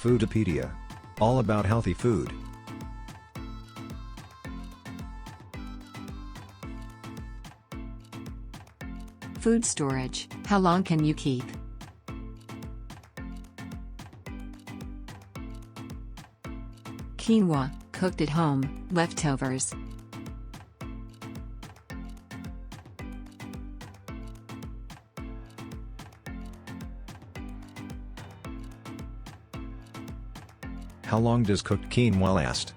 Foodopedia. All about healthy food. Food storage. How long can you keep? Quinoa, cooked at home, leftovers. How long does cooked quinoa last?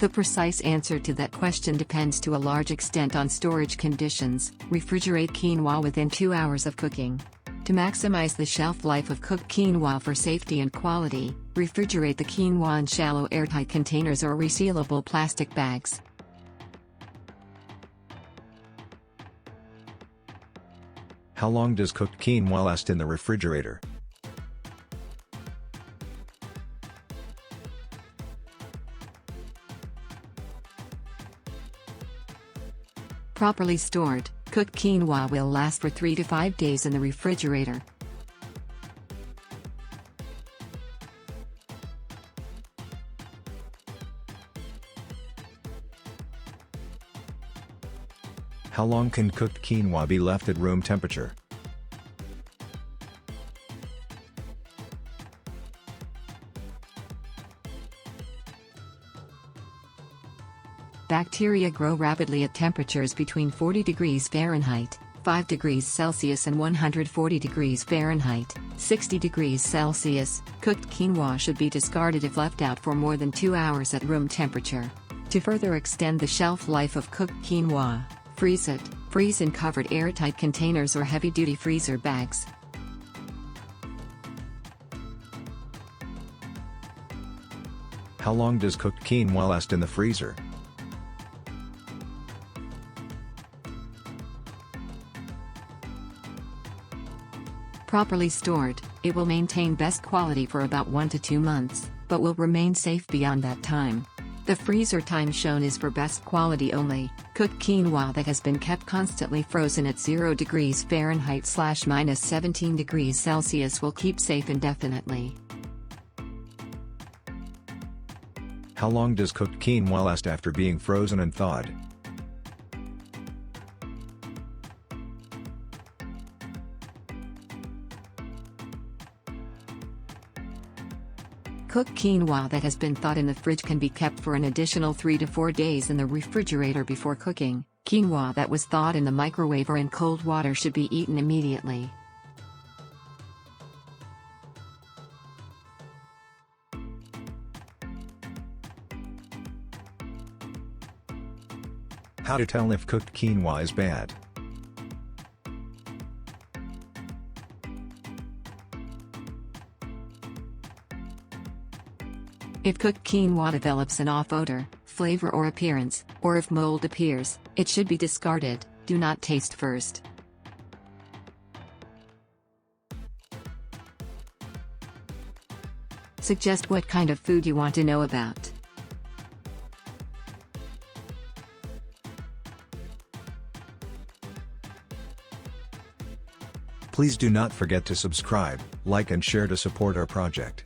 The precise answer to that question depends to a large extent on storage conditions. Refrigerate quinoa within 2 hours of cooking. To maximize the shelf life of cooked quinoa for safety and quality, refrigerate the quinoa in shallow airtight containers or resealable plastic bags. How long does cooked quinoa last in the refrigerator? Properly stored, cooked quinoa will last for 3 to 5 days in the refrigerator. How long can cooked quinoa be left at room temperature? Bacteria grow rapidly at temperatures between 40 degrees Fahrenheit, 5 degrees Celsius and 140 degrees Fahrenheit, 60 degrees Celsius. Cooked quinoa should be discarded if left out for more than 2 hours at room temperature. To further extend the shelf life of cooked quinoa, freeze it. Freeze in covered airtight containers or heavy-duty freezer bags. How long does cooked quinoa last in the freezer? Properly stored, it will maintain best quality for about 1 to 2 months, but will remain safe beyond that time. The freezer time shown is for best quality only. Cooked quinoa that has been kept constantly frozen at 0 degrees Fahrenheit / minus 17 degrees Celsius will keep safe indefinitely. How long does cooked quinoa last after being frozen and thawed? Cooked quinoa that has been thawed in the fridge can be kept for an additional 3 to 4 days in the refrigerator before cooking. Quinoa that was thawed in the microwave or in cold water should be eaten immediately. How to tell if cooked quinoa is bad? If cooked quinoa develops an off odor, flavor or appearance, or if mold appears, it should be discarded. Do not taste first. Suggest what kind of food you want to know about. Please do not forget to subscribe, like and share to support our project.